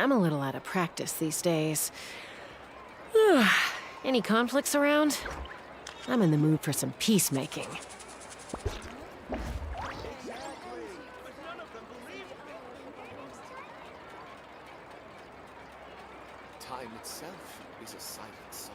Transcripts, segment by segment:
I'm a little out of practice these days. Any conflicts around? I'm in the mood for some peacemaking. Time itself is a silent song.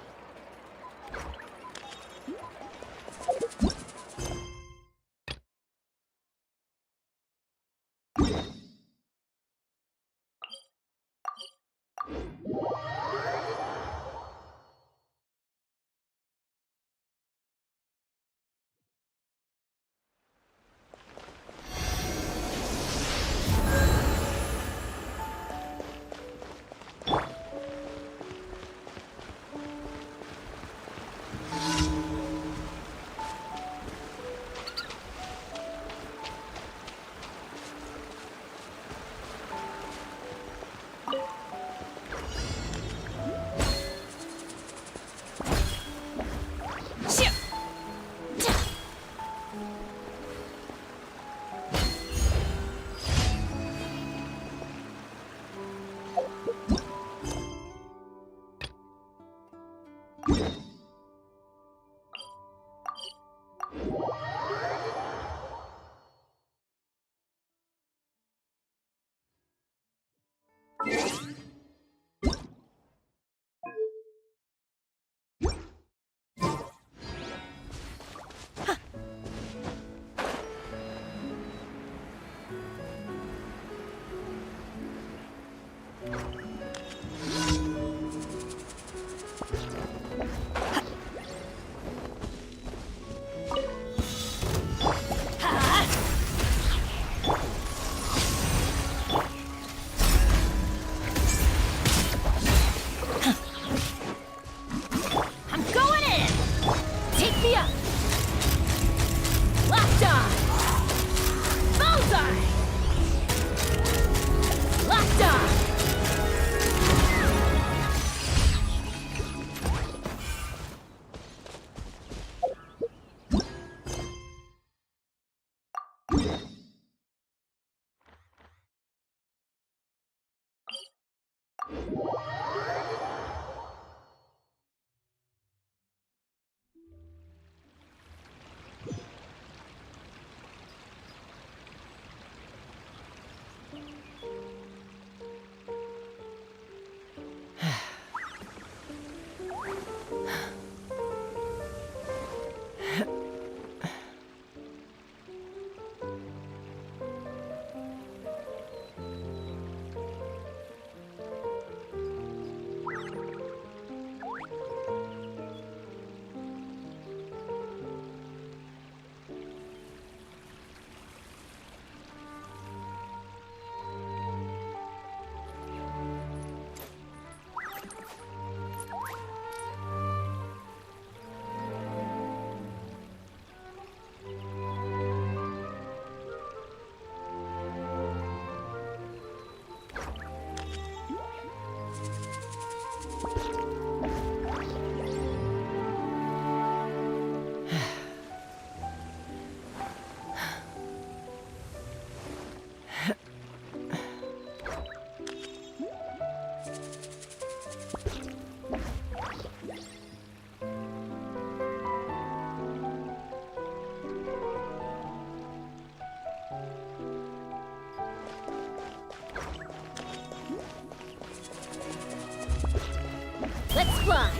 Let's fly!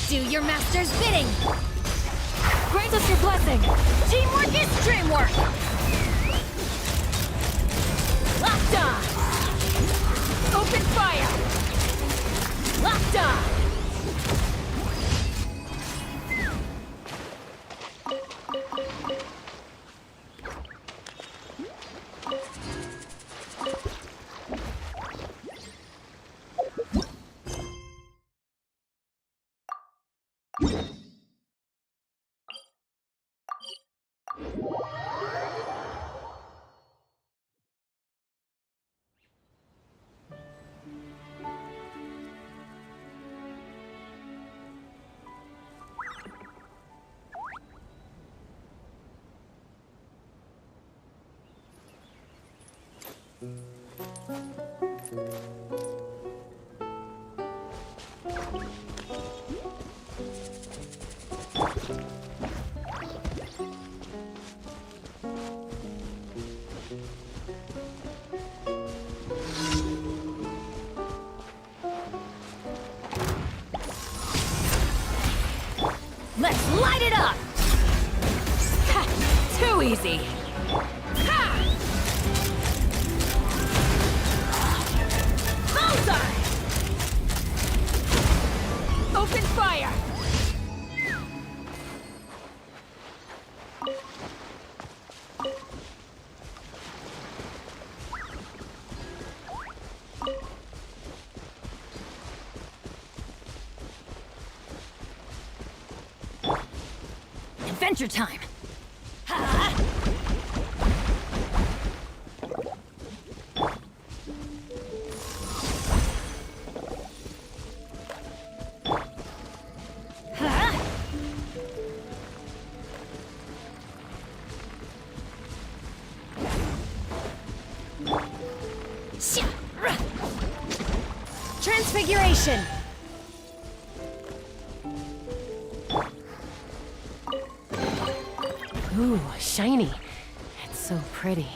Do your master's bidding! Grant us your blessing! Teamwork is dreamwork! Locked on! Open fire! Locked on! Let's light it up! Ha! Too easy! Ha! Bullseye! Open fire! Adventure time! Ha! Ha! Sha! Ra! Transfiguration! Ooh, shiny. It's so pretty.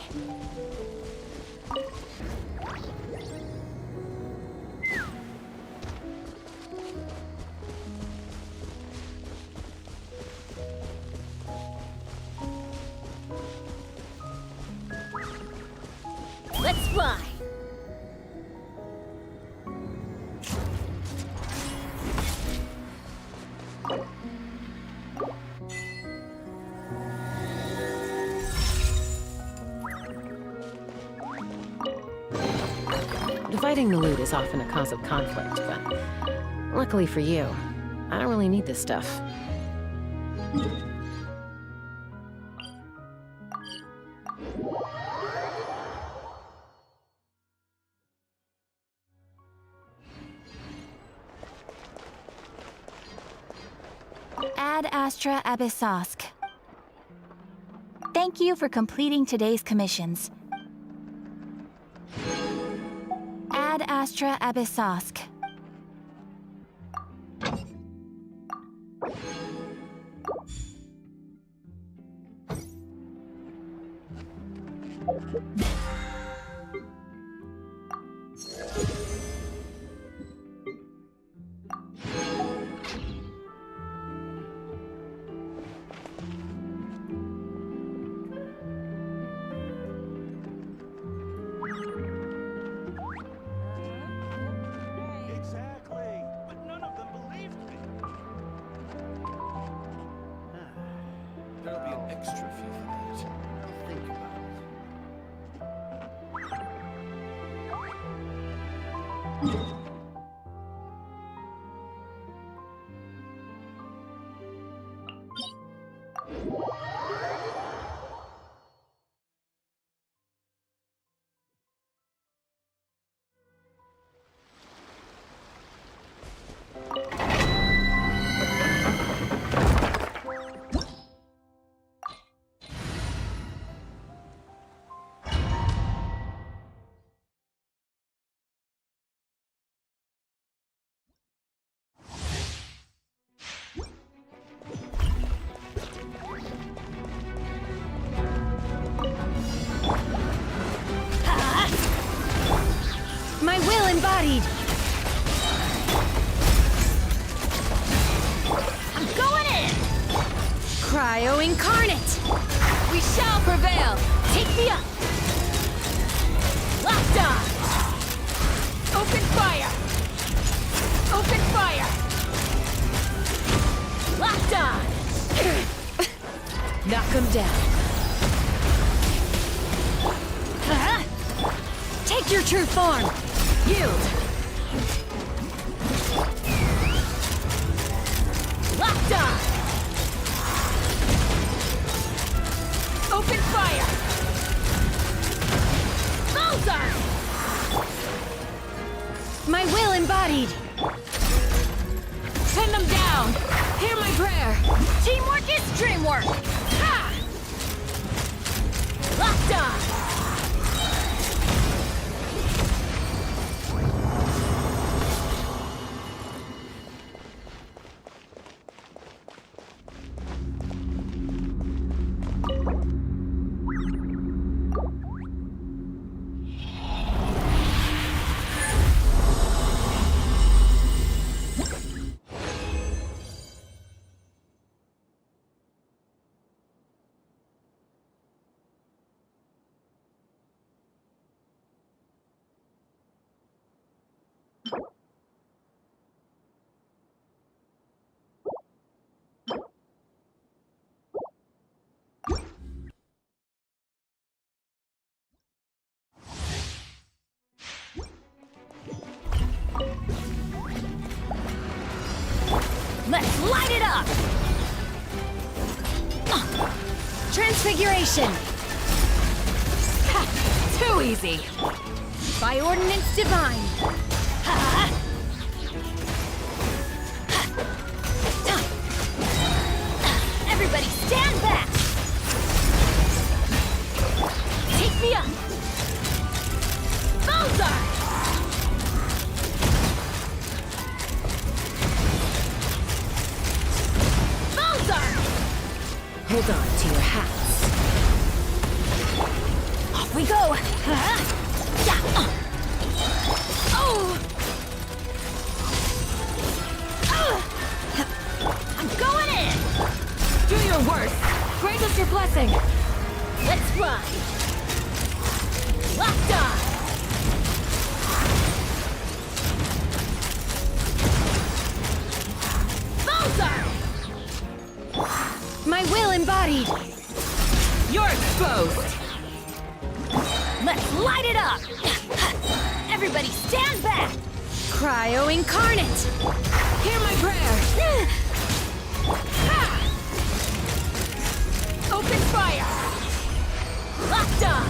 Let's fly! Dividing the loot is often a cause of conflict, but luckily for you, I don't really need this stuff. Ad Astra Abyssosk. Thank you for completing today's commissions. Ad Astra Abyssosk. Exactly, but none of them believed me. There'll be an extra fee for that. I'll think about it. My will embodied! I'm going in! Cryo incarnate! We shall prevail! Take me up! Locked on! Open fire! Open fire! Locked on! Knock him down. Take your true form! Yield! Locked on! Open fire! Bullseye! My will embodied! Pin them down! Hear my prayer! Teamwork is dreamwork! Ha! Locked on! light it up! Transfiguration! Ha, too easy! By ordinance divine! Ha. Everybody stand back! Take me up! Bullseye! Bullseye! Hold on to your hats. Off we go! Yeah. Oh! I'm going in! Do your worst. Grant us your blessing! Let's fly! Locked on! Bullseye! My will embodied! You're exposed. Let's light it up! Everybody stand back! Cryo incarnate! Hear my prayer. Ha! Open fire! Locked on!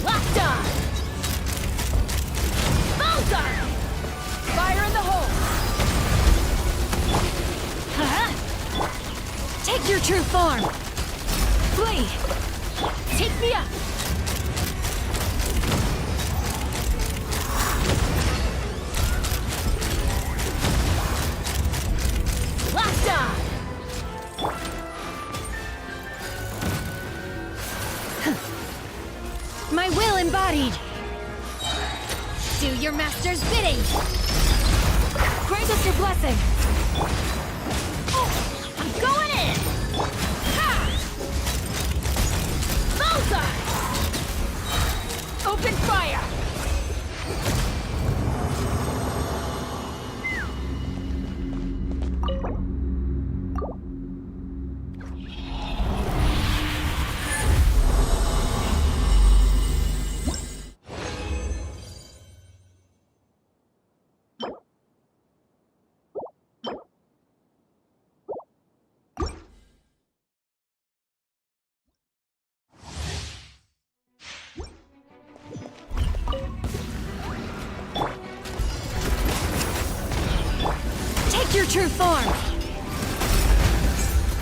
Locked on! Bullseye! Fire in the hole! Take your true form! Flee! Take me up! Locked on! My will embodied! Do your master's bidding! Grant us your blessing! Oh, I'm going in! Ha! Bullseye! Open fire! Take your true form!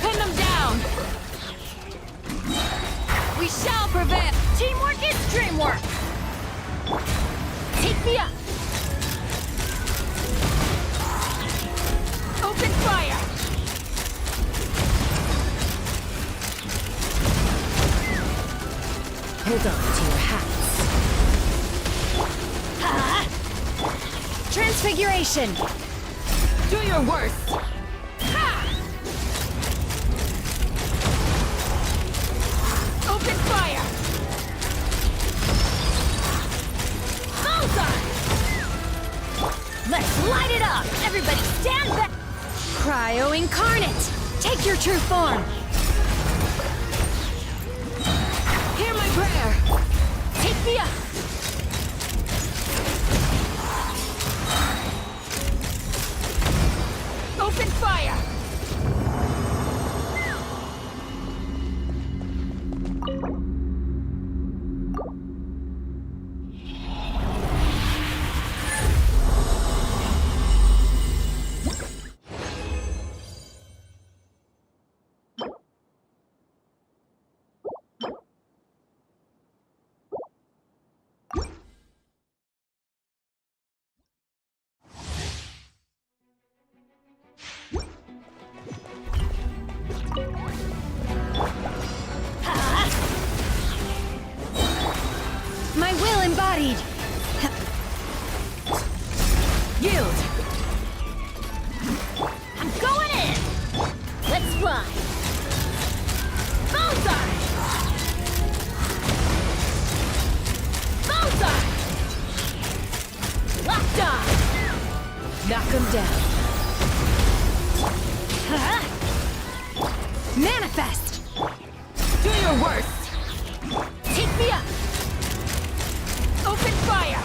Pin them down! We shall prevail! Teamwork is dreamwork! Take me up! Open fire! Hold on to your hats. Ha! Transfiguration! Do your worst. Ha! Open fire! Bullseye! Let's light it up! Everybody stand back! Cryo incarnate! Take your true form! Hear my prayer. Take me up! Open fire! Knock him down. Manifest! Do your worst! Take me up! Open fire!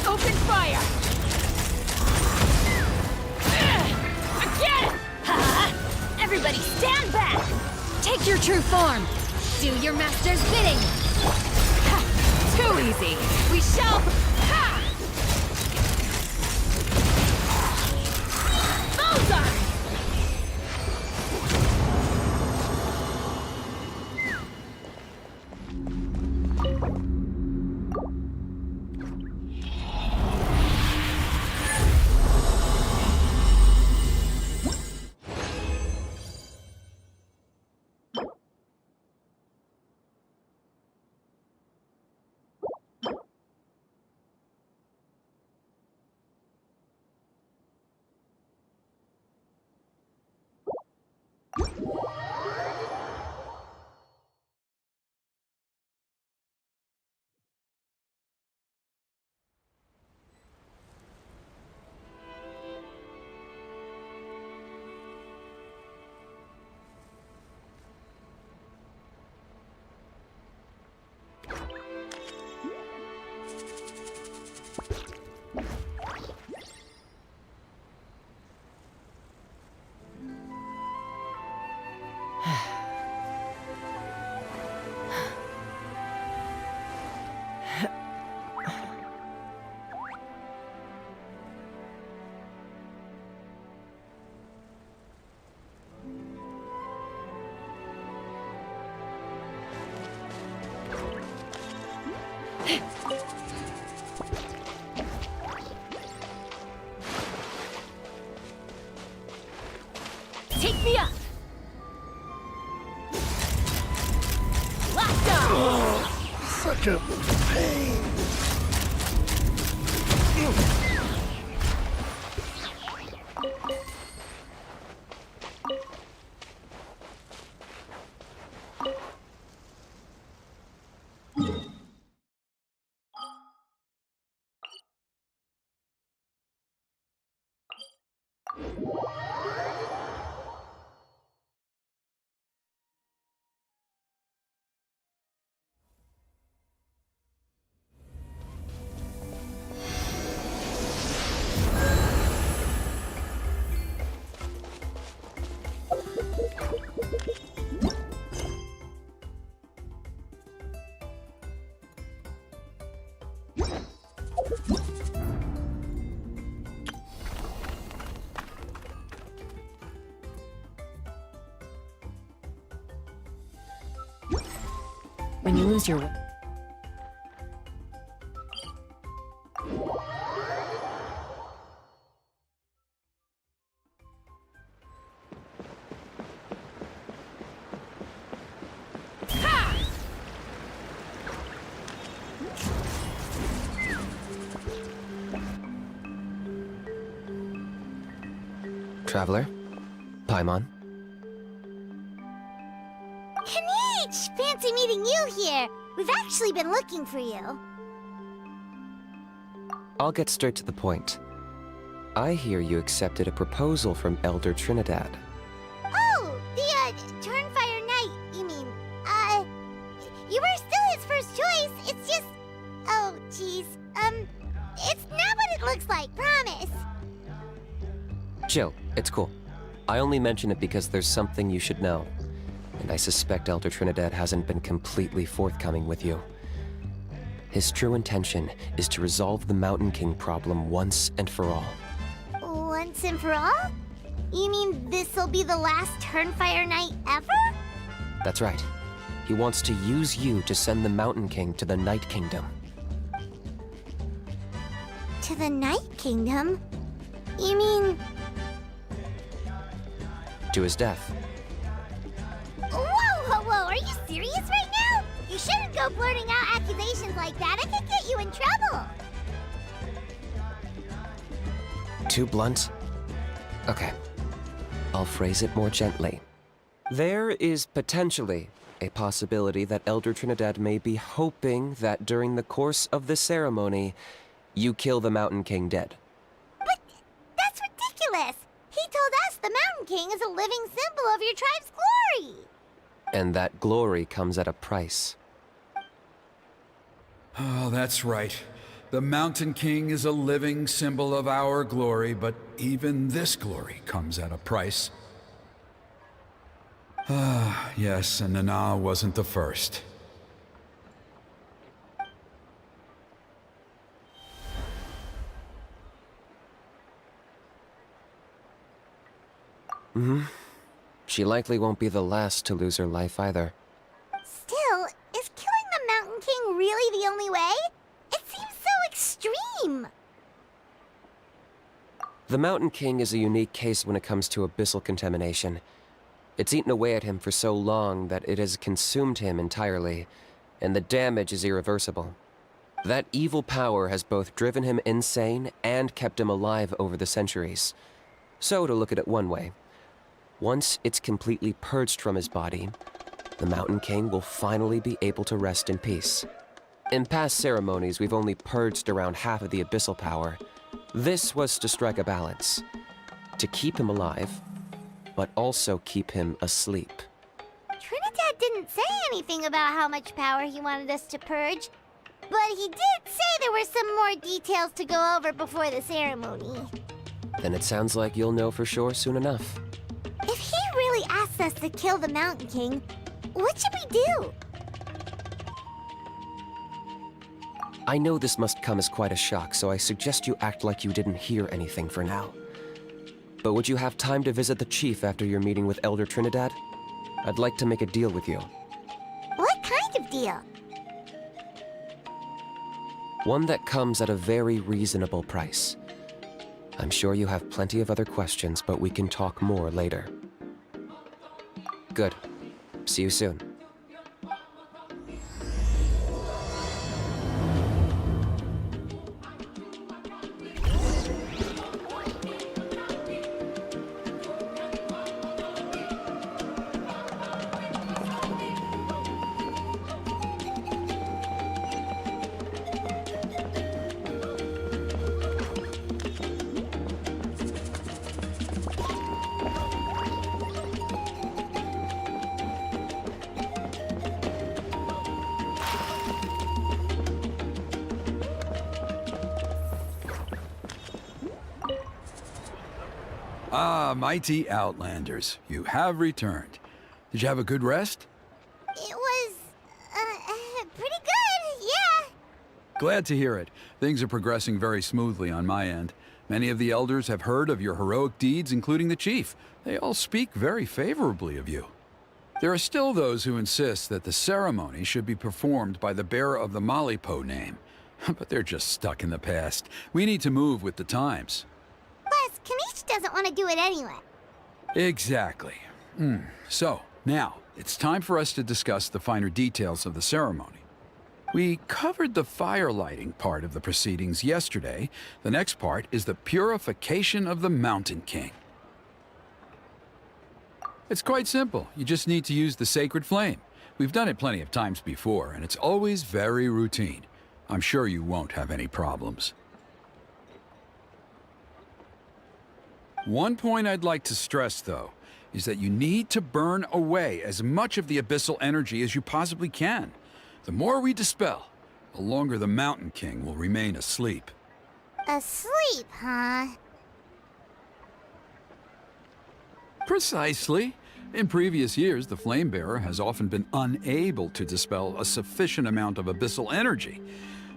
Open fire! Again! Everybody stand back! Take your true form! Do your master's bidding! Too easy! We shall... Bullseye! Take me up! Lockdown! Such a pain. When you lose your... Traveler? Paimon? Fancy meeting you here. We've actually been looking for you. I'll get straight to the point. I hear you accepted a proposal from Elder Trinidad. Oh, the, Turnfire Knight, you mean. You were still his first choice. It's just... Oh, jeez. It's not what it looks like, promise. Chill, it's cool. I only mention it because there's something you should know. And I suspect Elder Trinidad hasn't been completely forthcoming with you. His true intention is to resolve the Mountain King problem once and for all. Once and for all? You mean this'll be the last Turnfire Knight ever? That's right. He wants to use you to send the Mountain King to the Night Kingdom. To the Night Kingdom? You mean... To his death. Whoa, are you serious right now? You shouldn't go blurting out accusations like that. I could get you in trouble. Too blunt? Okay. I'll phrase it more gently. There is potentially a possibility that Elder Trinidad may be hoping that during the course of the ceremony, you kill the Mountain King dead. But that's ridiculous! He told us the Mountain King is a living symbol of your tribe's glory! And that glory comes at a price. Oh, that's right. The Mountain King is a living symbol of our glory, but even this glory comes at a price. Ah, yes, and Nana wasn't the first. She likely won't be the last to lose her life either. Still, is killing the Mountain King really the only way? It seems so extreme! The Mountain King is a unique case when it comes to abyssal contamination. It's eaten away at him for so long that it has consumed him entirely, and the damage is irreversible. That evil power has both driven him insane and kept him alive over the centuries. So, to look at it one way, once it's completely purged from his body, the Mountain King will finally be able to rest in peace. In past ceremonies, we've only purged around half of the abyssal power. This was to strike a balance, to keep him alive, but also keep him asleep. Trinidad didn't say anything about how much power he wanted us to purge, but he did say there were some more details to go over before the ceremony. Then it sounds like you'll know for sure soon enough. If he really asks us to kill the Mountain King, what should we do? I know this must come as quite a shock, so I suggest you act like you didn't hear anything for now. But would you have time to visit the chief after your meeting with Elder Trinidad? I'd like to make a deal with you. What kind of deal? One that comes at a very reasonable price. I'm sure you have plenty of other questions, but we can talk more later. Good. See you soon. Ah, mighty Outlanders, you have returned. Did you have a good rest? It was, pretty good, yeah. Glad to hear it. Things are progressing very smoothly on my end. Many of the elders have heard of your heroic deeds, including the chief. They all speak very favorably of you. There are still those who insist that the ceremony should be performed by the bearer of the Malipo name. But they're just stuck in the past. We need to move with the times. Plus, Kanish doesn't want to do it anyway. Exactly. So, now, it's time for us to discuss the finer details of the ceremony. We covered the fire lighting part of the proceedings yesterday. The next part is the purification of the Mountain King. It's quite simple. You just need to use the sacred flame. We've done it plenty of times before, and it's always very routine. I'm sure you won't have any problems. One point I'd like to stress, though, is that you need to burn away as much of the abyssal energy as you possibly can. The more we dispel, the longer the Mountain King will remain asleep. Asleep, huh? Precisely. In previous years, the Flame Bearer has often been unable to dispel a sufficient amount of abyssal energy.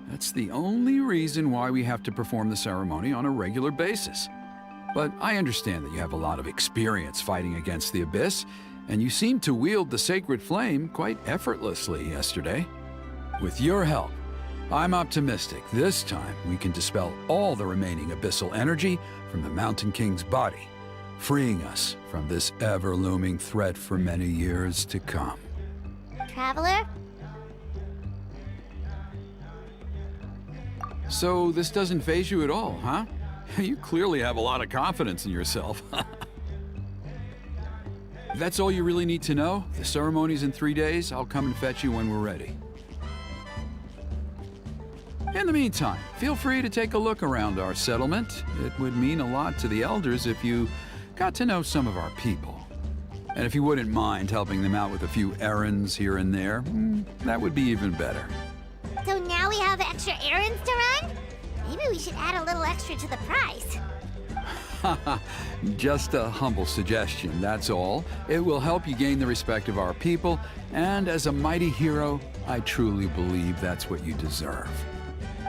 That's the only reason why we have to perform the ceremony on a regular basis. But I understand that you have a lot of experience fighting against the Abyss, and you seemed to wield the sacred flame quite effortlessly yesterday. With your help, I'm optimistic this time we can dispel all the remaining abyssal energy from the Mountain King's body, freeing us from this ever-looming threat for many years to come. Traveler? So this doesn't faze you at all, huh? You clearly have a lot of confidence in yourself. If that's all you really need to know, the ceremony's in 3 days. I'll come and fetch you when we're ready. In the meantime, feel free to take a look around our settlement. It would mean a lot to the elders if you got to know some of our people. And if you wouldn't mind helping them out with a few errands here and there, that would be even better. So now we have extra errands to run? Maybe we should add a little extra to the price. Just a humble suggestion, that's all. It will help you gain the respect of our people, and as a mighty hero, I truly believe that's what you deserve.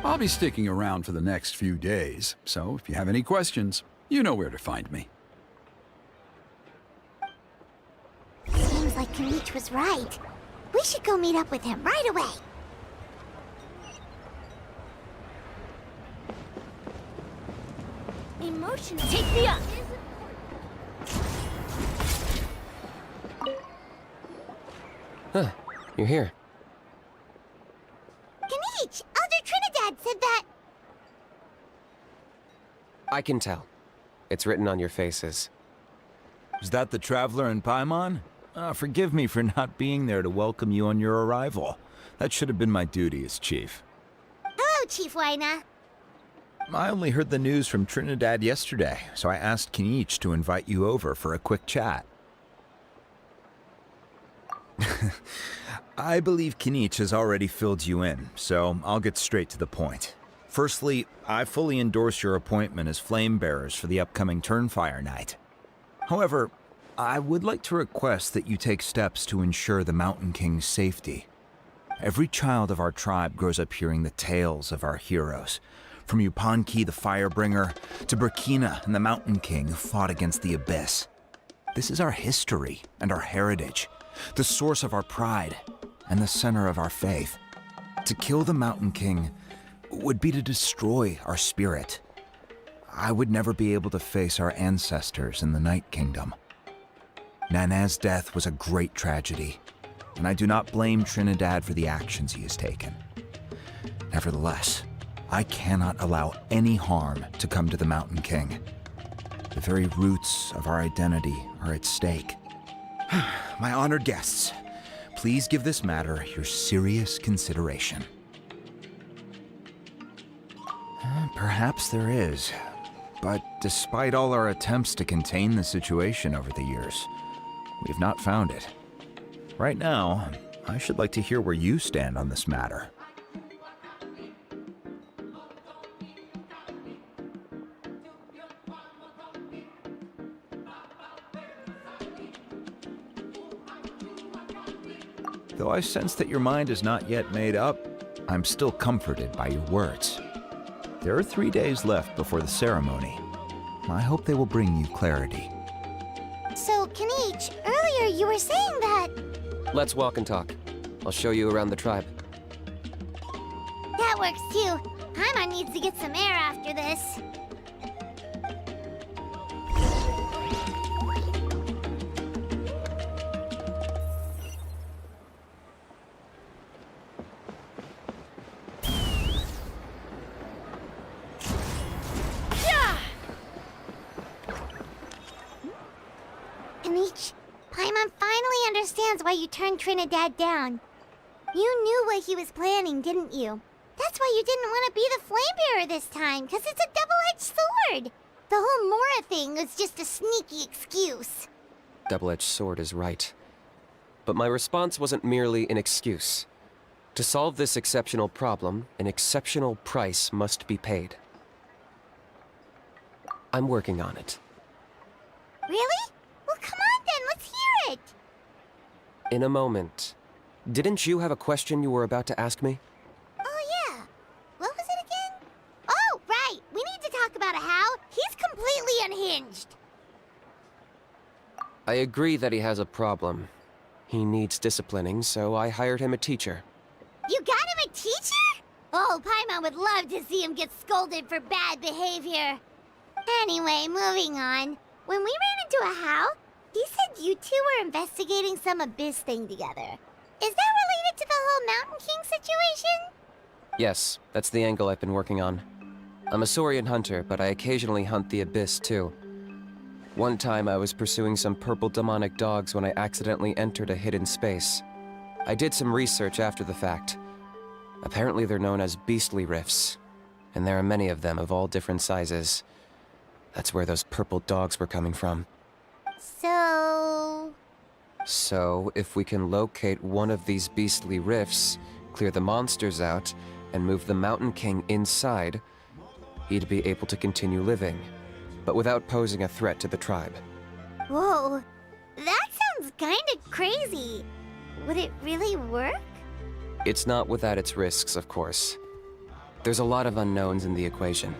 I'll be sticking around for the next few days, so if you have any questions, you know where to find me. Seems like Kanich was right. We should go meet up with him right away. Emotion, take me up! Huh, you're here. Kanich, Elder Trinidad said that... I can tell. It's written on your faces. Is that the Traveler in Paimon? Forgive me for not being there to welcome you on your arrival. That should have been my duty as chief. Hello, Chief Waina. I only heard the news from Trinidad yesterday, so I asked Kanich to invite you over for a quick chat. I believe Kanich has already filled you in, so I'll get straight to the point. Firstly, I fully endorse your appointment as flame bearers for the upcoming Turnfire Night. However, I would like to request that you take steps to ensure the Mountain King's safety. Every child of our tribe grows up hearing the tales of our heroes, from Yupanqui the Firebringer to Burkina and the Mountain King who fought against the Abyss. This is our history and our heritage, the source of our pride and the center of our faith. To kill the Mountain King would be to destroy our spirit. I would never be able to face our ancestors in the Night Kingdom. Nana's death was a great tragedy, and I do not blame Trinidad for the actions he has taken. Nevertheless, I cannot allow any harm to come to the Mountain King. The very roots of our identity are at stake. My honored guests, please give this matter your serious consideration. Perhaps there is, but despite all our attempts to contain the situation over the years, we've not found it. Right now, I should like to hear where you stand on this matter. Though I sense that your mind is not yet made up, I'm still comforted by your words. There are 3 days left before the ceremony. I hope they will bring you clarity. So, Kanich, earlier you were saying that... Let's walk and talk. I'll show you around the tribe. That works too. Paimon needs to get some air after this. Kanich, Paimon finally understands why you turned Trinidad down. You knew what he was planning, didn't you? That's why you didn't want to be the flame bearer this time, because it's a double-edged sword. The whole Mora thing was just a sneaky excuse. Double-edged sword is right. But my response wasn't merely an excuse. To solve this exceptional problem, an exceptional price must be paid. I'm working on it. Really? Well, come on then, let's hear it. In a moment. Didn't you have a question you were about to ask me? Oh, yeah. What was it again? Oh, right. We need to talk about How. He's completely unhinged. I agree that he has a problem. He needs disciplining, so I hired him a teacher. You got him a teacher? Oh, Paimon would love to see him get scolded for bad behavior. Anyway, moving on. When we ran into a How, he said you two were investigating some Abyss thing together. Is that related to the whole Mountain King situation? Yes, that's the angle I've been working on. I'm a Saurian hunter, but I occasionally hunt the Abyss too. One time I was pursuing some purple demonic dogs when I accidentally entered a hidden space. I did some research after the fact. Apparently they're known as beastly rifts, and there are many of them of all different sizes. That's where those purple dogs were coming from. So, if we can locate one of these beastly rifts, clear the monsters out, and move the Mountain King inside, he'd be able to continue living, but without posing a threat to the tribe. Whoa, that sounds kinda crazy. Would it really work? It's not without its risks, of course. There's a lot of unknowns in the equation.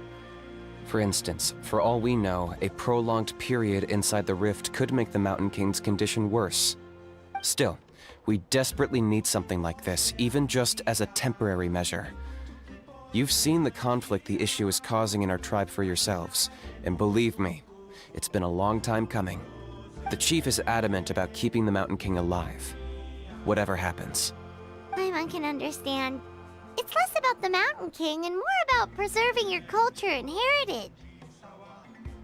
For instance, for all we know, a prolonged period inside the rift could make the Mountain King's condition worse. Still, we desperately need something like this, even just as a temporary measure. You've seen the conflict the issue is causing in our tribe for yourselves, and believe me, it's been a long time coming. The chief is adamant about keeping the Mountain King alive, whatever happens. I can understand. It's less about the Mountain King and more about preserving your culture and heritage.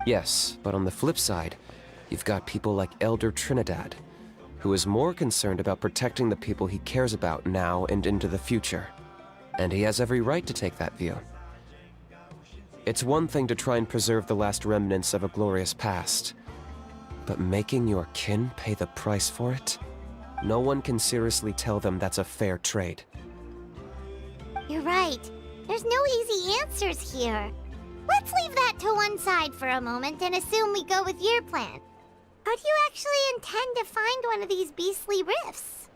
Yes, but on the flip side, you've got people like Elder Trinidad, who is more concerned about protecting the people he cares about now and into the future. And he has every right to take that view. It's one thing to try and preserve the last remnants of a glorious past, but making your kin pay the price for it? No one can seriously tell them that's a fair trade. You're right. There's no easy answers here. Let's leave that to one side for a moment and assume we go with your plan. How do you actually intend to find one of these beastly rifts?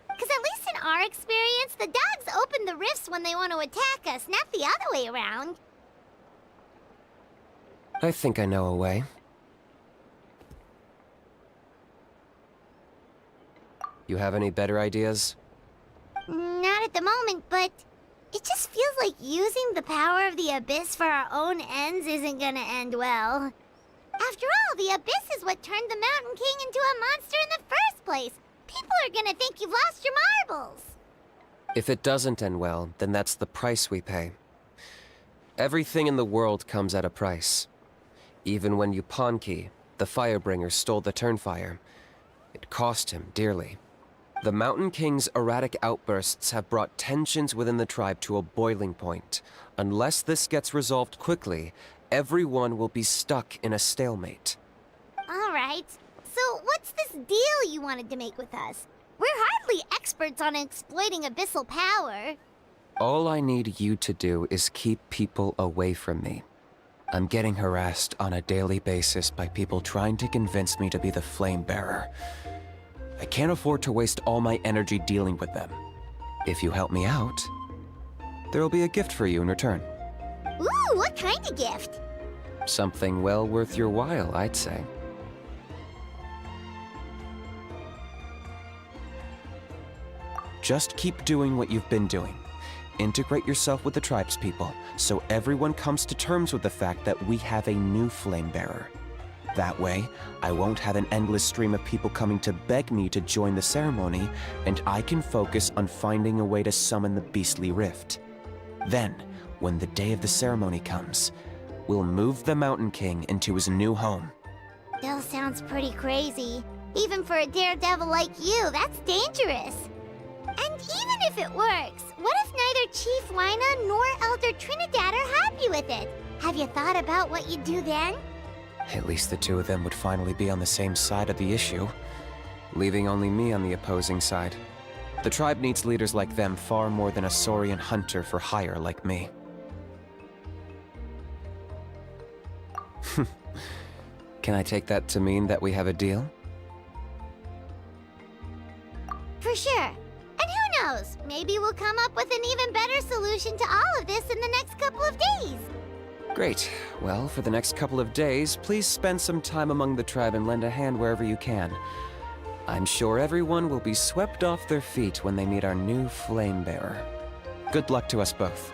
Because at least in our experience, the dogs open the rifts when they want to attack us, not the other way around. I think I know a way. You have any better ideas? Not at the moment, but it just feels like using the power of the Abyss for our own ends isn't gonna end well. After all, the Abyss is what turned the Mountain King into a monster in the first place. People are gonna think you've lost your marbles. If it doesn't end well, then that's the price we pay. Everything in the world comes at a price. Even when Yupanqui, the Firebringer, stole the Turnfire, it cost him dearly. The Mountain King's erratic outbursts have brought tensions within the tribe to a boiling point. Unless this gets resolved quickly, everyone will be stuck in a stalemate. All right. So what's this deal you wanted to make with us? We're hardly experts on exploiting abyssal power. All I need you to do is keep people away from me. I'm getting harassed on a daily basis by people trying to convince me to be the flame bearer. I can't afford to waste all my energy dealing with them. If you help me out, there'll be a gift for you in return. Ooh, what kind of gift? Something well worth your while, I'd say. Just keep doing what you've been doing. Integrate yourself with the tribespeople, so everyone comes to terms with the fact that we have a new flame bearer. That way, I won't have an endless stream of people coming to beg me to join the ceremony, and I can focus on finding a way to summon the beastly rift. Then, when the day of the ceremony comes, we'll move the Mountain King into his new home. Still sounds pretty crazy. Even for a daredevil like you, that's dangerous. And even if it works, what if neither Chief Wyna nor Elder Trinidad are happy with it? Have you thought about what you'd do then? At least the two of them would finally be on the same side of the issue, leaving only me on the opposing side. The tribe needs leaders like them far more than a Saurian hunter for hire like me. Can I take that to mean that we have a deal? For sure. And who knows? Maybe we'll come up with an even better solution to all of this in the next couple of days. Great. Well, for the next couple of days, please spend some time among the tribe and lend a hand wherever you can. I'm sure everyone will be swept off their feet when they meet our new flame bearer. Good luck to us both.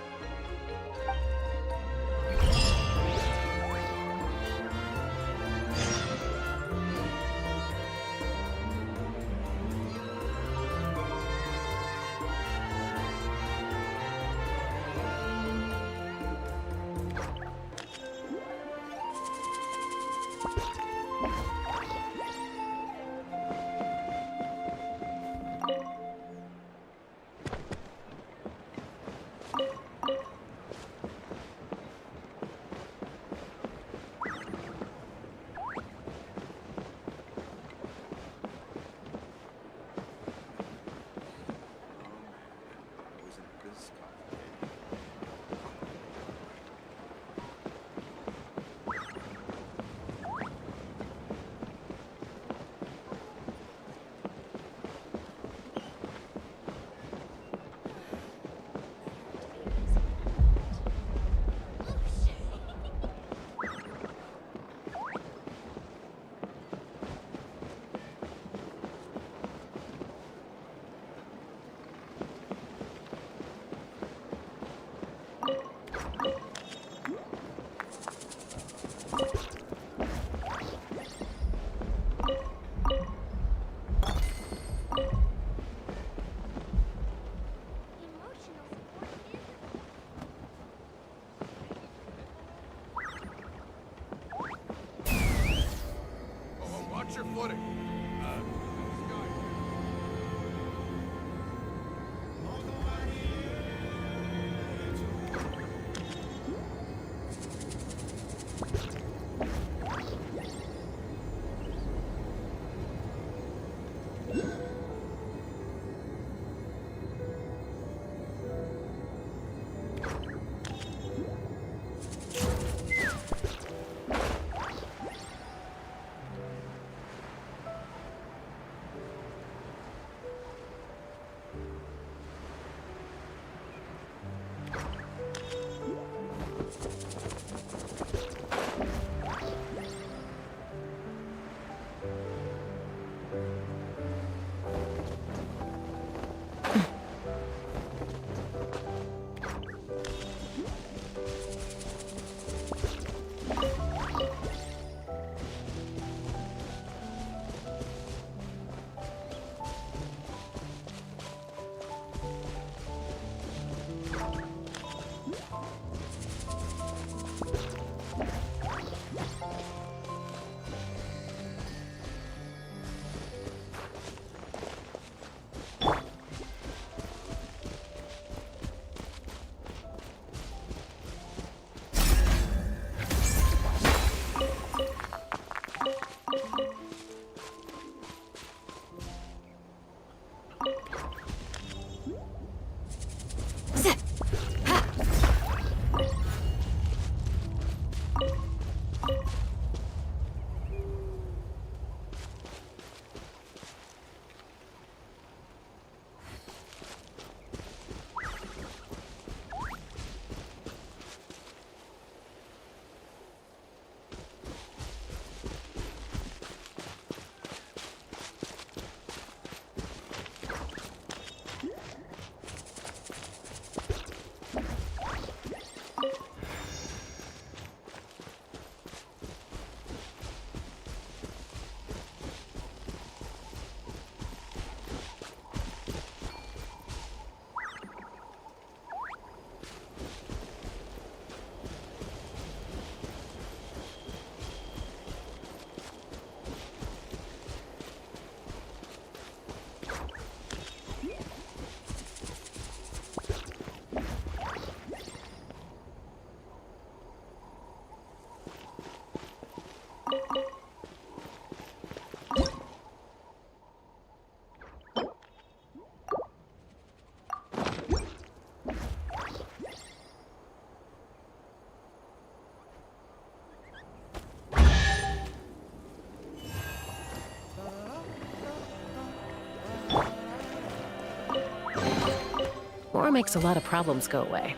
Mora makes a lot of problems go away.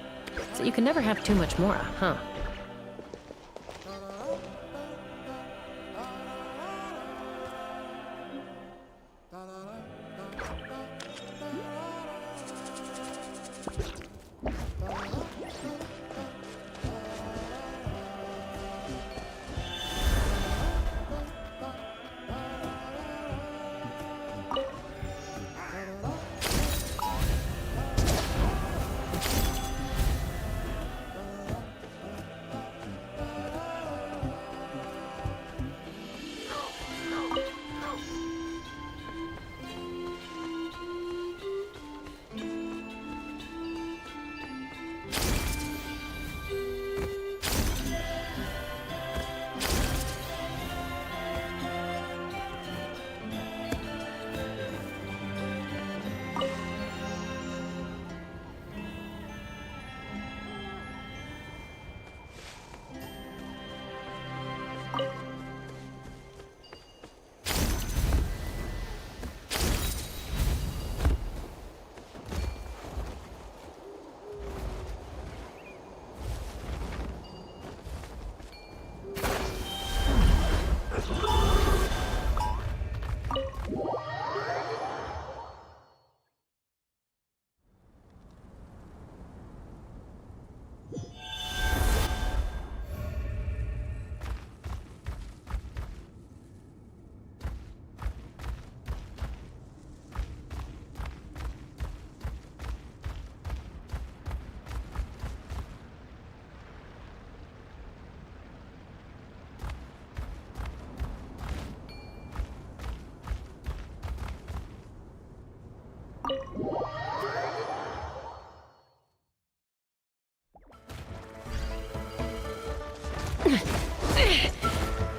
So you can never have too much Mora, huh?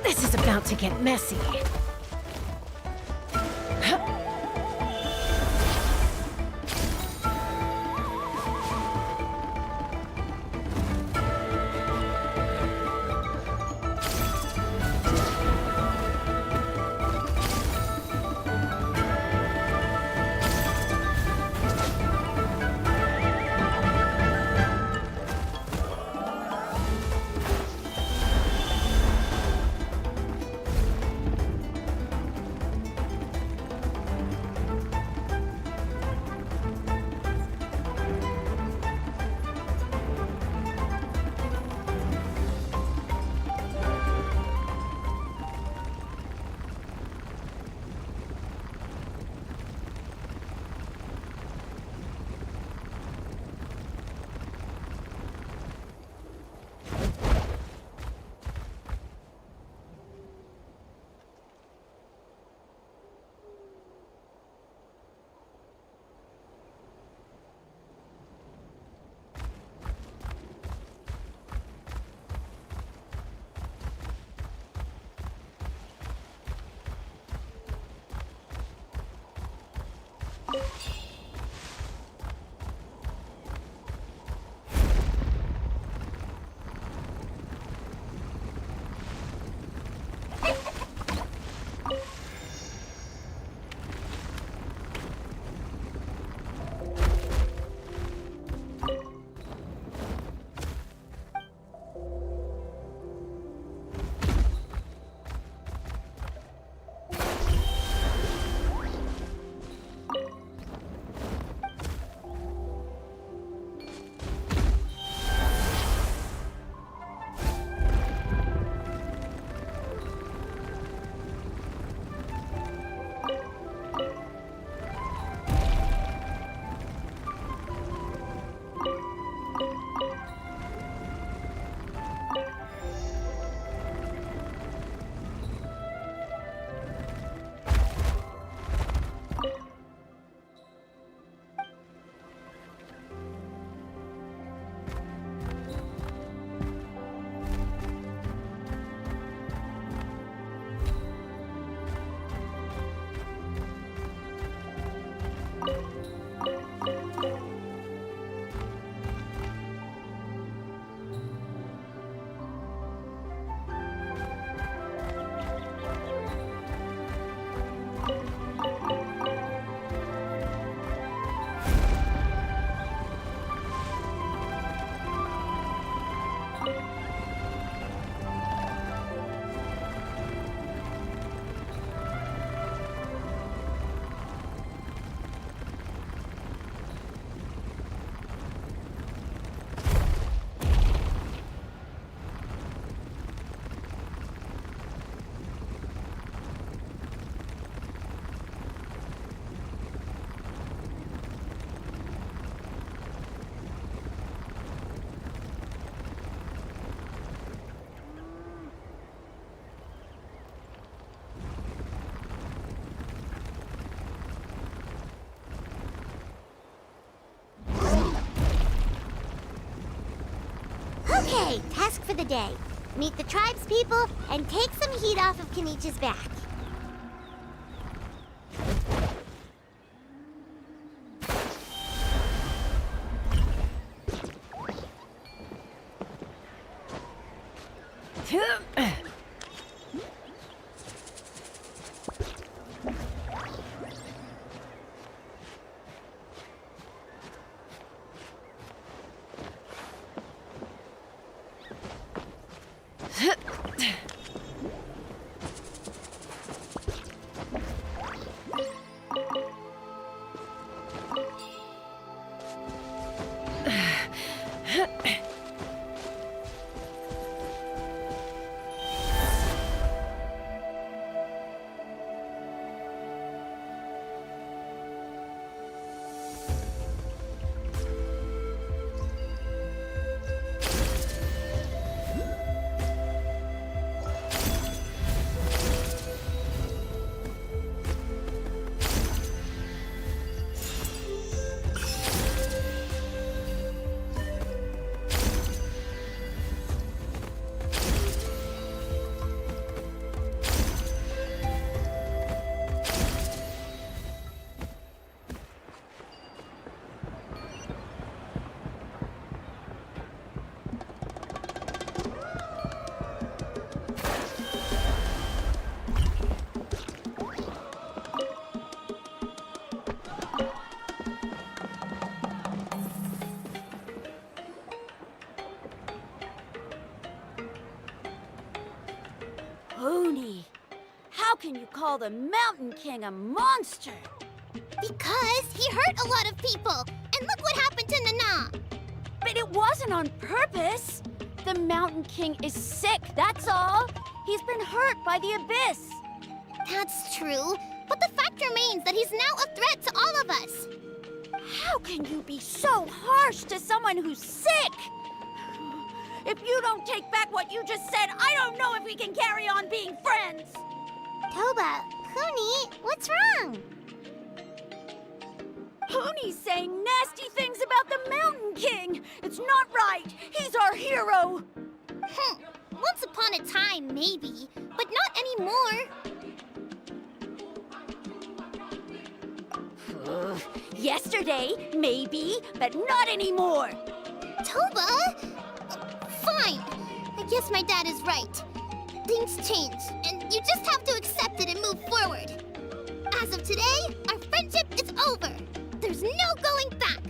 This is about to get messy. Okay, task for the day. Meet the tribespeople and take some heat off of Kenichi's back. Oni, how can you call the Mountain King a monster? Because he hurt a lot of people. And look what happened to Nana. But it wasn't on purpose. The Mountain King is sick, that's all. He's been hurt by the abyss. That's true. But the fact remains that he's now a threat to all of us. How can you be so harsh to someone who's sick? If you don't take back what you just said, I don't know if we can carry on being friends. Toba, Kuni, what's wrong? Huni's saying nasty things about the Mountain King. It's not right. He's our hero. Once upon a time, maybe, but not anymore. Yesterday, maybe, but not anymore. Toba? Fine. I guess my dad is right. Things change, and you just have to accept it and move forward. As of today, our friendship is over. There's no going back.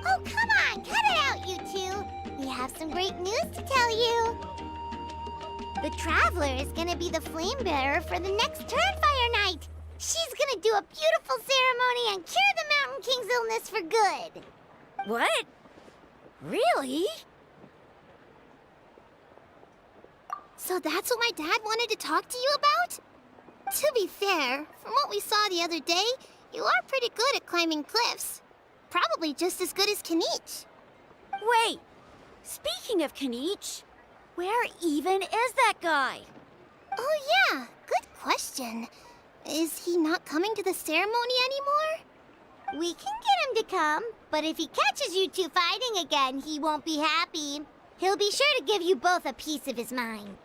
Oh, come on, cut it out, you two. We have some great news to tell you. The Traveler is gonna be the flame bearer for the next Turnfire night. She's gonna do a beautiful ceremony and cure the Mountain King's illness for good. What? Really? So that's what my dad wanted to talk to you about? To be fair, from what we saw the other day, you are pretty good at climbing cliffs. Probably just as good as Kanich. Wait, speaking of Kanich, where even is that guy? Oh yeah, good question. Is he not coming to the ceremony anymore? We can get him to come, but if he catches you two fighting again, he won't be happy. He'll be sure to give you both a piece of his mind.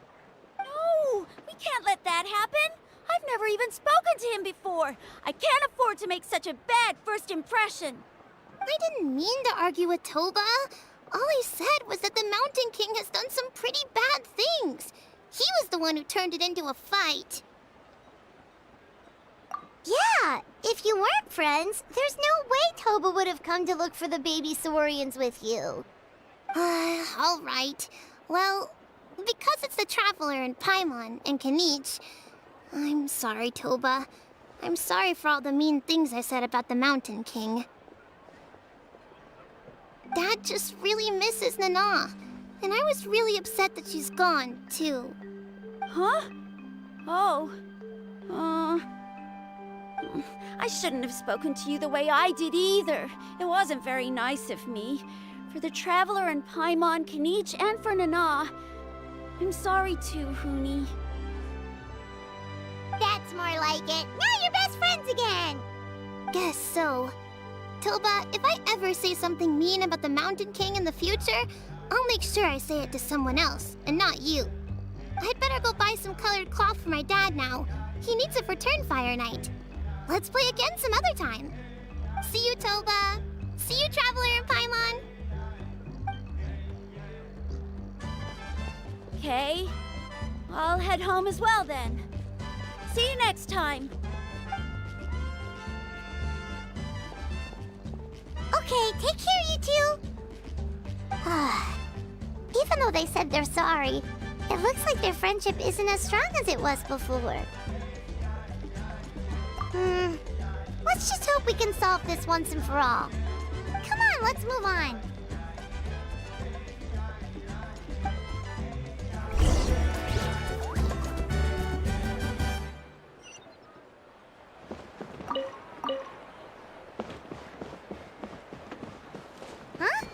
No, we can't let that happen. I've never even spoken to him before. I can't afford to make such a bad first impression. I didn't mean to argue with Toba. All I said was that the Mountain King has done some pretty bad things. He was the one who turned it into a fight. Yeah, if you weren't friends, there's no way Toba would have come to look for the baby Saurians with you. All right. Well, because it's the Traveler and Paimon and Kanich, I'm sorry, Toba. I'm sorry for all the mean things I said about the Mountain King. Dad just really misses Nana, and I was really upset that she's gone, too. Huh? Oh. I shouldn't have spoken to you the way I did either. It wasn't very nice of me. For the Traveler and Paimon, Kanich, and for Nana. I'm sorry too, Huni. That's more like it. Now you're best friends again! Guess so. Toba, if I ever say something mean about the Mountain King in the future, I'll make sure I say it to someone else, and not you. I'd better go buy some colored cloth for my dad now. He needs it for Turnfire Night. Let's play again some other time. See you, Toba. See you, Traveler and Paimon. Okay. I'll head home as well then. See you next time. Okay, take care, you two. Even though they said they're sorry, it looks like their friendship isn't as strong as it was before. Let's just hope we can solve this once and for all. Come on, let's move on. Huh?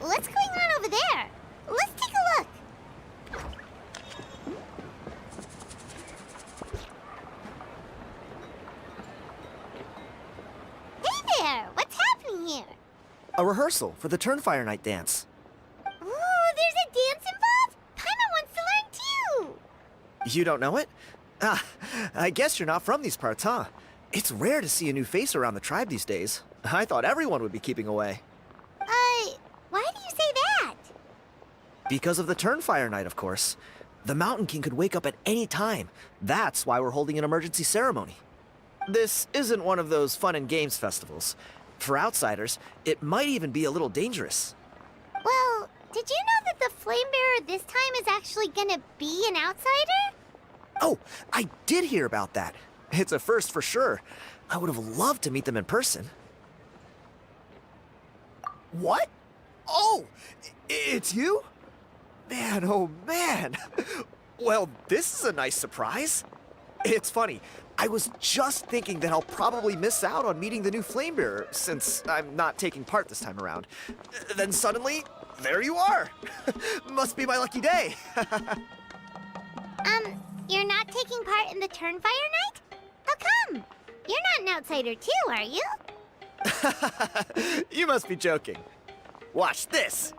What's going on over there? Let's take a look. Hey there! What's happening here? A rehearsal for the Turnfire Night dance. Ooh, there's a dance involved? Paimon wants to learn too! You don't know it? Ah, I guess you're not from these parts, huh? It's rare to see a new face around the tribe these days. I thought everyone would be keeping away. Why do you say that? Because of the Turnfire Night, of course. The Mountain King could wake up at any time. That's why we're holding an emergency ceremony. This isn't one of those fun and games festivals. For outsiders, it might even be a little dangerous. Well, did you know that the Flame Bearer this time is actually gonna be an outsider? Oh, I did hear about that. It's a first for sure. I would have loved to meet them in person. What? Oh, it's you? Man, oh man. Well, this is a nice surprise. It's funny. I was just thinking that I'll probably miss out on meeting the new Flame Bearer since I'm not taking part this time around. Then suddenly, there you are. Must be my lucky day. You're not taking part in the Turnfire Night? How come? You're not an outsider too, are you? You must be joking. Watch this.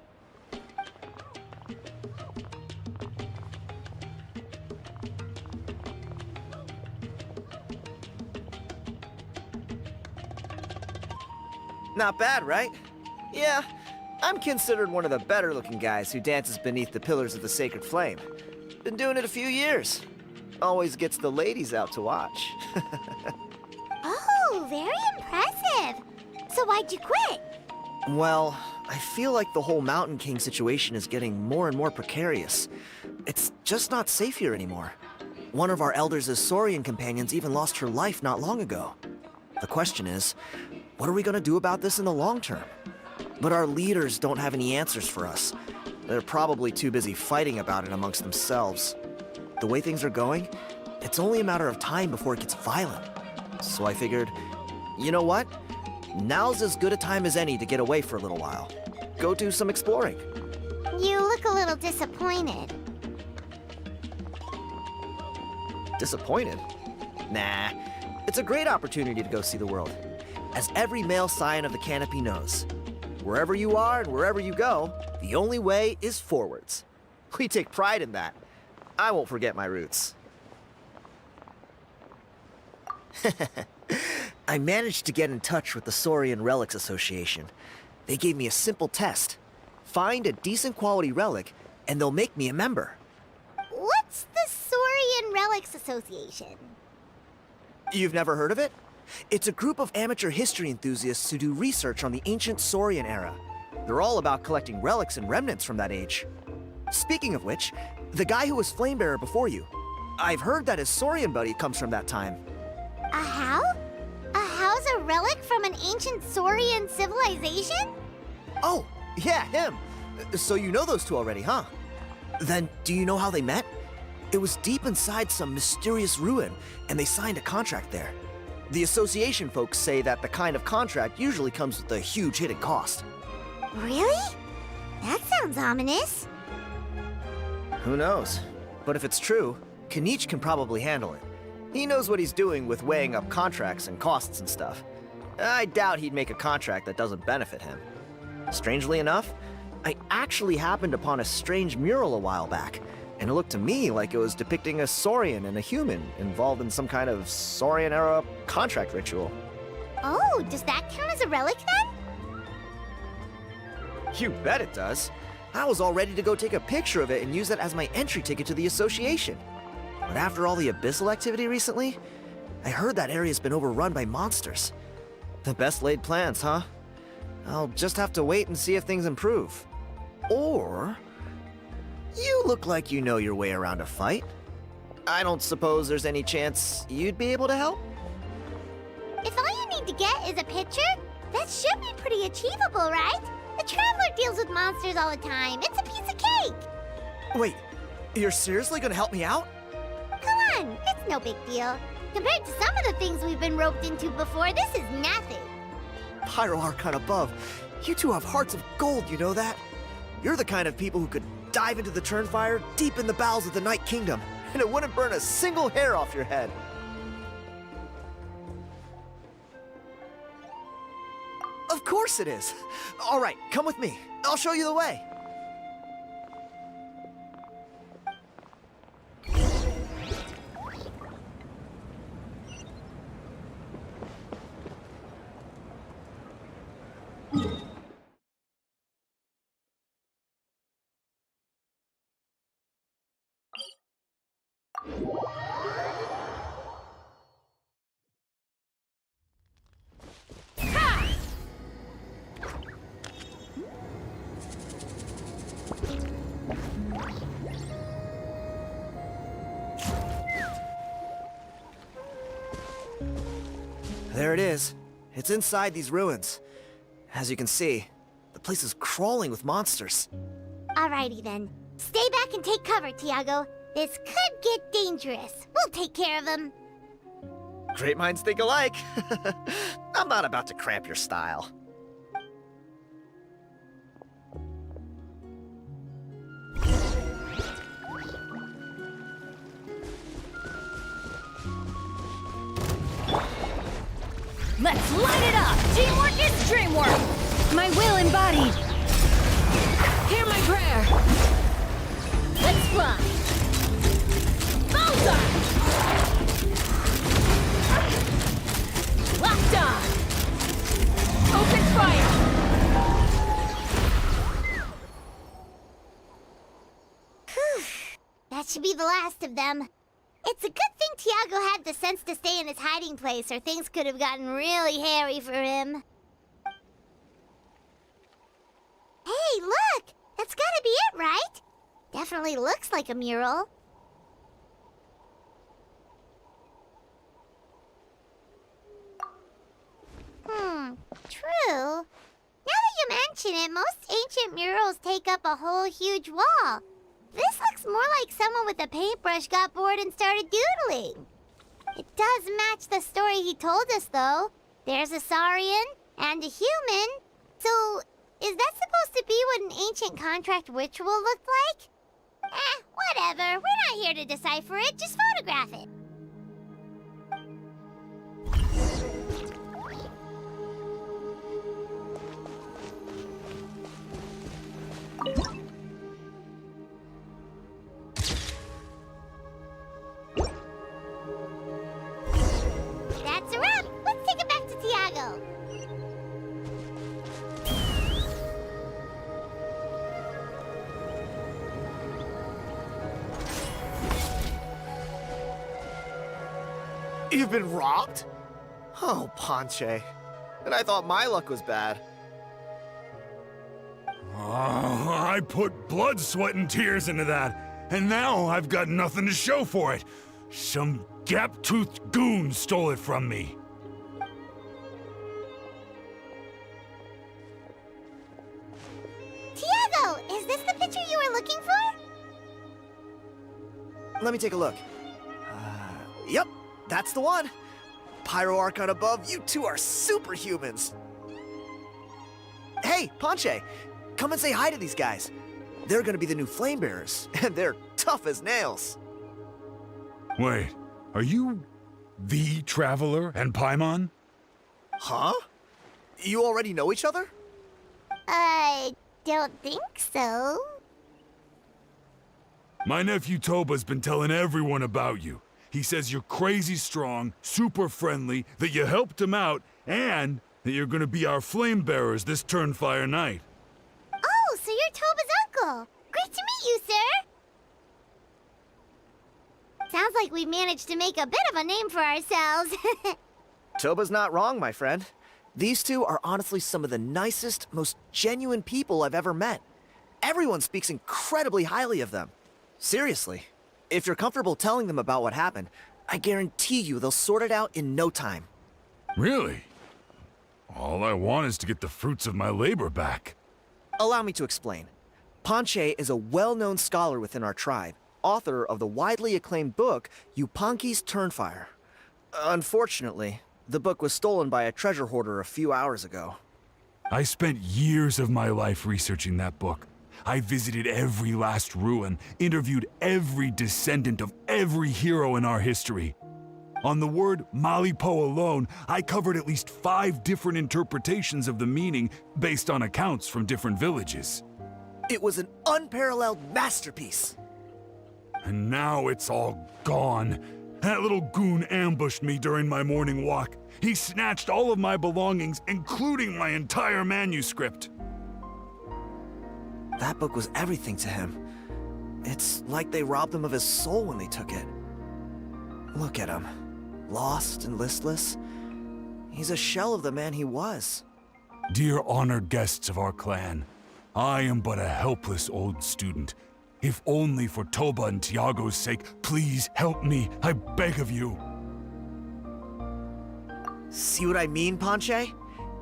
Not bad, right? Yeah, I'm considered one of the better looking guys who dances beneath the pillars of the sacred flame. Been doing it a few years. Always gets the ladies out to watch. Oh, very impressive. So why'd you quit? Well, I feel like the whole Mountain King situation is getting more and more precarious. It's just not safe here anymore. One of our elders' Saurian companions even lost her life not long ago. The question is, what are we gonna do about this in the long term? But our leaders don't have any answers for us. They're probably too busy fighting about it amongst themselves. The way things are going, it's only a matter of time before it gets violent. So I figured, you know what? Now's as good a time as any to get away for a little while. Go do some exploring. You look a little disappointed. Disappointed? Nah, it's a great opportunity to go see the world. As every male scion of the canopy knows, wherever you are and wherever you go, the only way is forwards. We take pride in that. I won't forget my roots. I managed to get in touch with the Saurian Relics Association. They gave me a simple test. Find a decent quality relic, and they'll make me a member. What's the Saurian Relics Association? You've never heard of it? It's a group of amateur history enthusiasts who do research on the ancient Saurian era. They're all about collecting relics and remnants from that age. Speaking of which, the guy who was Flamebearer before you, I've heard that his Saurian buddy comes from that time. A how? A how's a relic from an ancient Saurian civilization? Oh, yeah, him. So you know those two already, huh? Then do you know how they met? It was deep inside some mysterious ruin, and they signed a contract there. The association folks say that the kind of contract usually comes with a huge hidden cost. Really? That sounds ominous. Who knows? But if it's true, Kanich can probably handle it. He knows what he's doing with weighing up contracts and costs and stuff. I doubt he'd make a contract that doesn't benefit him. Strangely enough, I actually happened upon a strange mural a while back, and it looked to me like it was depicting a Saurian and a human involved in some kind of Saurian-era contract ritual. Oh, does that count as a relic then? You bet it does. I was all ready to go take a picture of it and use it as my entry ticket to the association. But after all the abyssal activity recently, I heard that area's been overrun by monsters. The best laid plans, huh? I'll just have to wait and see if things improve. Or... you look like you know your way around a fight. I don't suppose there's any chance you'd be able to help? If all you need to get is a picture, that should be pretty achievable, right? The Traveler deals with monsters all the time. It's a piece of cake. Wait, you're seriously gonna help me out? Come on, it's no big deal. Compared to some of the things we've been roped into before, this is nothing. Pyro Archon above, you two have hearts of gold, you know that? You're the kind of people who could dive into the Turnfire deep in the bowels of the Night Kingdom, and it wouldn't burn a single hair off your head. Of course it is. All right, come with me. I'll show you the way. There it is. It's inside these ruins. As you can see, the place is crawling with monsters. Alrighty then. Stay back and take cover, Tiago. This could get dangerous. We'll take care of them. Great minds think alike. I'm not about to cramp your style. Let's light it up! Teamwork is dreamwork! My will embodied. Hear my prayer. Let's fly! Bullseye! Locked on! Open fire! That should be the last of them. It's a good thing Tiago had the sense to stay in his hiding place, or things could have gotten really hairy for him. Hey, look! That's gotta be it, right? Definitely looks like a mural. True. Now that you mention it, most ancient murals take up a whole huge wall. This looks more like someone with a paintbrush got bored and started doodling. It does match the story he told us, though. There's a Saurian and a human. So, is that supposed to be what an ancient contract ritual looked like? Whatever. We're not here to decipher it. Just photograph it. That's a wrap. Let's take it back to Tiago. You've been robbed? Oh, Ponche. And I thought my luck was bad. Oh, I put blood, sweat, and tears into that, and now I've got nothing to show for it. Some gap-toothed goon stole it from me. Tiago, is this the picture you were looking for? Let me take a look. Yep, that's the one. Pyro Archon above, you two are superhumans. Hey, Ponche, come and say hi to these guys. They're gonna be the new flame bearers, and they're tough as nails. Wait, are you the Traveler and Paimon? Huh? You already know each other? don't think so. My nephew Toba's been telling everyone about you. He says you're crazy strong, super friendly, that you helped him out, and that you're gonna be our flame bearers this Turnfire night. Oh, so you're Toba's uncle. Great to meet you, sir. Sounds like we managed to make a bit of a name for ourselves. Toba's not wrong, my friend. These two are honestly some of the nicest, most genuine people I've ever met. Everyone speaks incredibly highly of them. Seriously, if you're comfortable telling them about what happened, I guarantee you they'll sort it out in no time. Really? All I want is to get the fruits of my labor back. Allow me to explain. Panche is a well-known scholar within our tribe, author of the widely acclaimed book, Yupanqui's Turnfire. Unfortunately, the book was stolen by a treasure hoarder a few hours ago. I spent years of my life researching that book. I visited every last ruin, interviewed every descendant of every hero in our history. On the word Malipo alone, I covered at least 5 different interpretations of the meaning based on accounts from different villages. It was an unparalleled masterpiece. And now it's all gone. That little goon ambushed me during my morning walk. He snatched all of my belongings, including my entire manuscript. That book was everything to him. It's like they robbed him of his soul when they took it. Look at him. Lost and listless. He's a shell of the man he was. Dear honored guests of our clan, I am but a helpless old student. If only for Toba and Tiago's sake, please help me, I beg of you. See what I mean, Panche?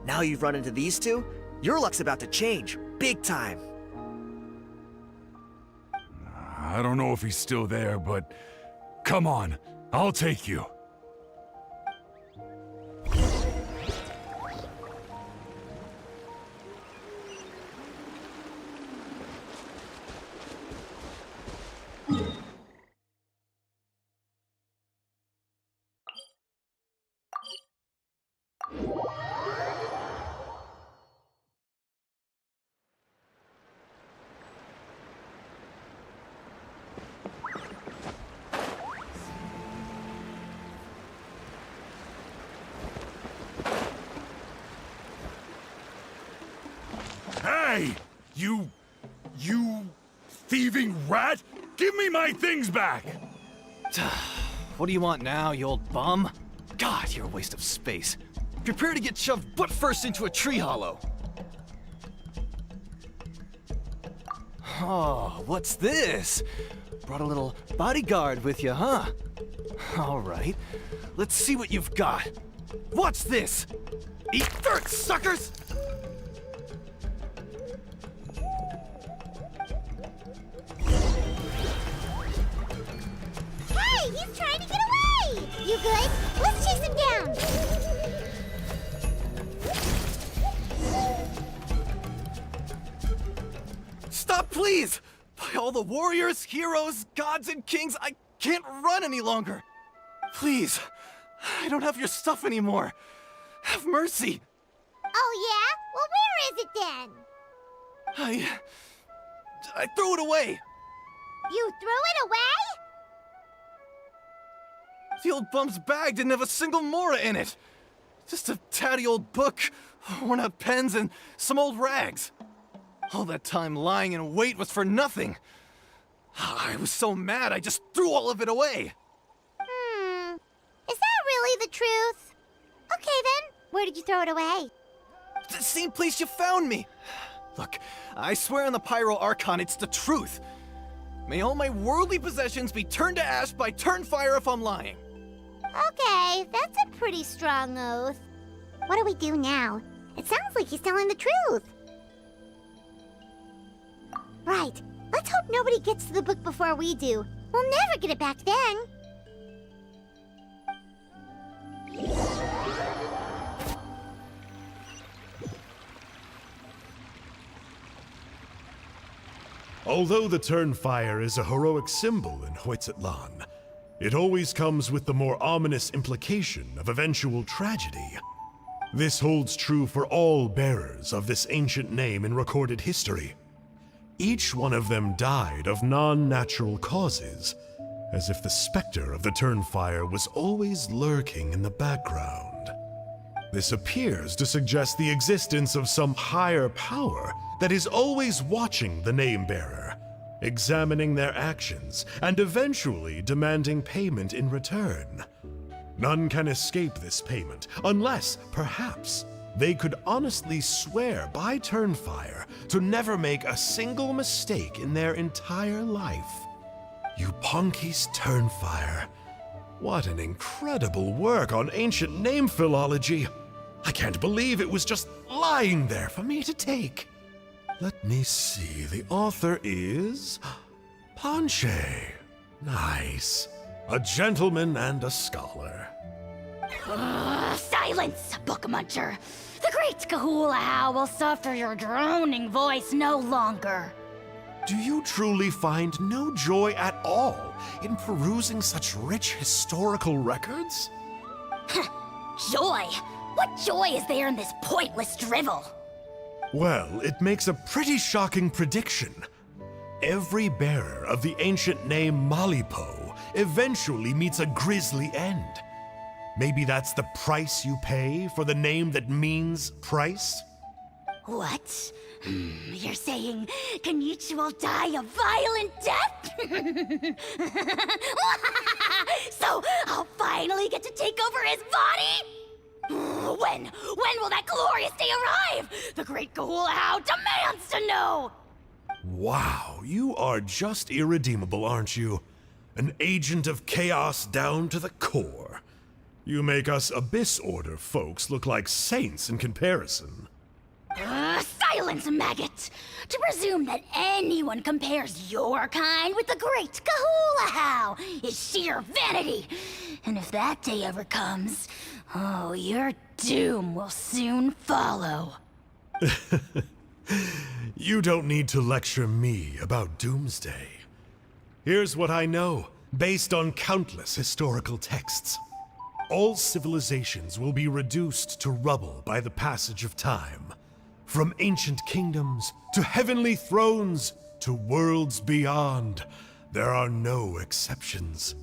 Now you've run into these two, your luck's about to change, big time. I don't know if he's still there, but come on, I'll take you. Hey! You thieving rat! Give me my things back! What do you want now, you old bum? God, you're a waste of space. Prepare to get shoved butt first into a tree hollow. Oh, what's this? Brought a little bodyguard with you, huh? All right, let's see what you've got. What's this? Eat dirt, suckers! Hey, he's trying to get away! You good? Let's chase him down! Stop, please! By all the warriors, heroes, gods, and kings, I can't run any longer. Please, I don't have your stuff anymore. Have mercy. Oh, yeah? Well, where is it then? I threw it away. You threw it away? The old bum's bag didn't have a single mora in it. Just a tatty old book, worn out pens, and some old rags. All that time lying in wait was for nothing. I was so mad I just threw all of it away. Is that really the truth? Okay then, where did you throw it away? The same place you found me. Look, I swear on the Pyro Archon it's the truth. May all my worldly possessions be turned to ash by Turnfire if I'm lying. Okay, that's a pretty strong oath. What do we do now? It sounds like he's telling the truth. Right. Let's hope nobody gets to the book before we do. We'll never get it back then. Although the Turnfire is a heroic symbol in Huitzatlan, it always comes with the more ominous implication of eventual tragedy. This holds true for all bearers of this ancient name in recorded history. Each one of them died of non-natural causes, as if the specter of the Turnfire was always lurking in the background. This appears to suggest the existence of some higher power that is always watching the name-bearer, examining their actions, and eventually demanding payment in return. None can escape this payment, unless, perhaps, they could honestly swear by Turnfire to never make a single mistake in their entire life. Yupanki's Turnfire. What an incredible work on ancient name philology. I can't believe it was just lying there for me to take. Let me see, the author is Panche. Nice. A gentleman and a scholar. Silence, book muncher. The great Kahula will suffer your droning voice no longer. Do you truly find no joy at all in perusing such rich historical records? Joy? What joy is there in this pointless drivel? Well, it makes a pretty shocking prediction. Every bearer of the ancient name Malipo eventually meets a grisly end. Maybe that's the price you pay for the name that means price? What? You're saying Kenichi will die a violent death? So I'll finally get to take over his body? When will that glorious day arrive? The great Kahula demands to know! Wow, you are just irredeemable, aren't you? An agent of chaos down to the core. You make us Abyss Order folks look like saints in comparison. Silence, maggot! To presume that anyone compares your kind with the great Kahula is sheer vanity. And if that day ever comes, oh, your doom will soon follow. You don't need to lecture me about Doomsday. Here's what I know, based on countless historical texts. All civilizations will be reduced to rubble by the passage of time. From ancient kingdoms to heavenly thrones to worlds beyond, there are no exceptions.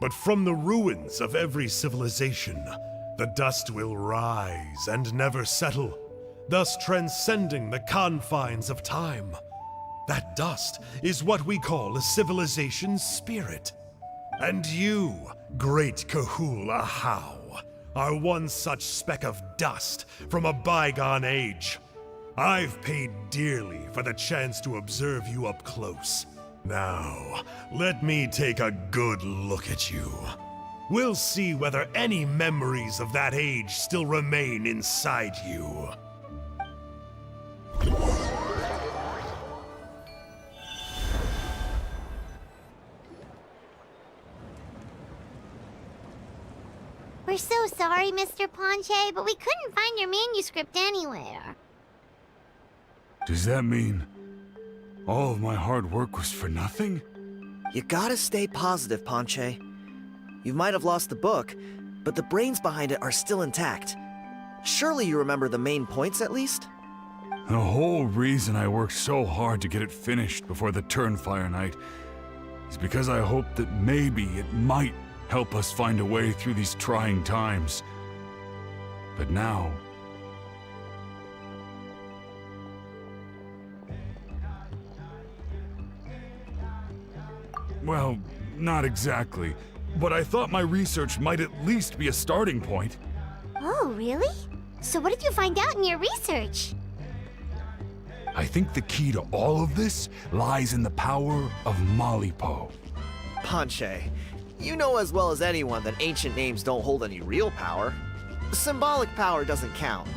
But from the ruins of every civilization, the dust will rise and never settle, thus transcending the confines of time. That dust is what we call a civilization's spirit. And you, great Kahula How, are one such speck of dust from a bygone age. I've paid dearly for the chance to observe you up close. Now, let me take a good look at you. We'll see whether any memories of that age still remain inside you. We're so sorry, Mr. Ponche, but we couldn't find your manuscript anywhere. Does that mean all of my hard work was for nothing? You gotta stay positive, Ponche. You might have lost the book, but the brains behind it are still intact. Surely you remember the main points at least? The whole reason I worked so hard to get it finished before the Turnfire night is because I hoped that maybe it might help us find a way through these trying times. But now... well, not exactly. But I thought my research might at least be a starting point. Oh, really? So what did you find out in your research? I think the key to all of this lies in the power of Malipo. Ponche, you know as well as anyone that ancient names don't hold any real power. Symbolic power doesn't count.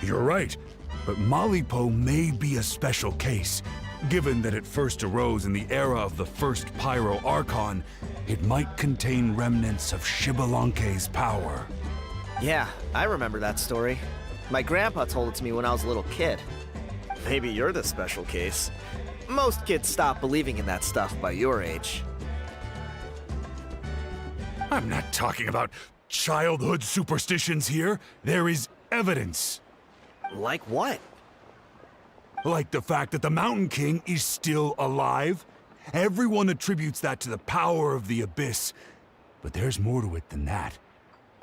You're right, but Malipo may be a special case. Given that it first arose in the era of the first Pyro Archon, it might contain remnants of Shibalanke's power. Yeah, I remember that story. My grandpa told it to me when I was a little kid. Maybe you're the special case. Most kids stop believing in that stuff by your age. I'm not talking about childhood superstitions here. There is evidence. Like what? Like the fact that the Mountain King is still alive. Everyone attributes that to the power of the Abyss. But there's more to it than that.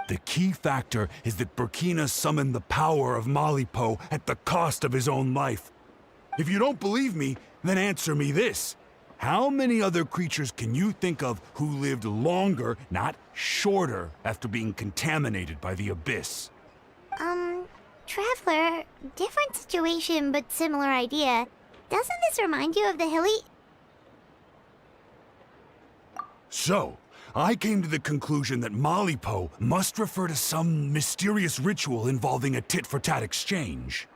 The key factor is that Burkina summoned the power of Malipo at the cost of his own life. If you don't believe me, then answer me this. How many other creatures can you think of who lived longer, not shorter, after being contaminated by the Abyss? Traveler, different situation but similar idea. Doesn't this remind you of the hilly... So, I came to the conclusion that Malipo must refer to some mysterious ritual involving a tit-for-tat exchange.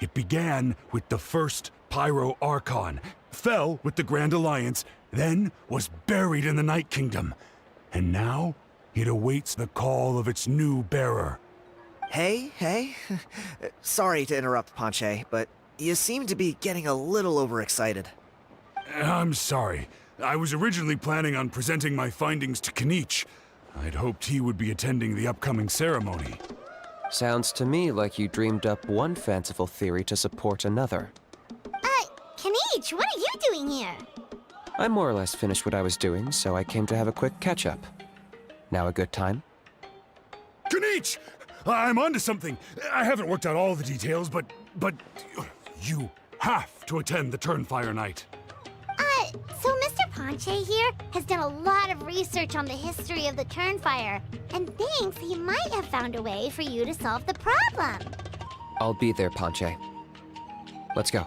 It began with the first Pyro Archon, fell with the Grand Alliance, then was buried in the Night Kingdom. And now, it awaits the call of its new bearer. Hey. Sorry to interrupt, Panche, but you seem to be getting a little overexcited. I'm sorry. I was originally planning on presenting my findings to Kinich. I'd hoped he would be attending the upcoming ceremony. Sounds to me like you dreamed up one fanciful theory to support another. Kinich, what are you doing here? I more or less finished what I was doing, so I came to have a quick catch-up. Now a good time? Kinich! I'm onto something. I haven't worked out all the details, but you have to attend the Turnfire Night. So Mr. Panche here has done a lot of research on the history of the Turnfire, and thinks he might have found a way for you to solve the problem. I'll be there, Panche. Let's go.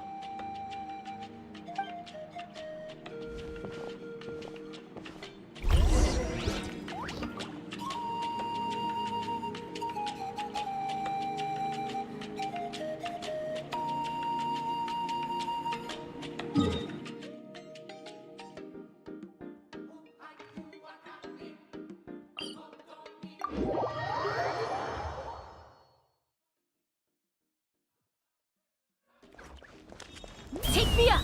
Take me up!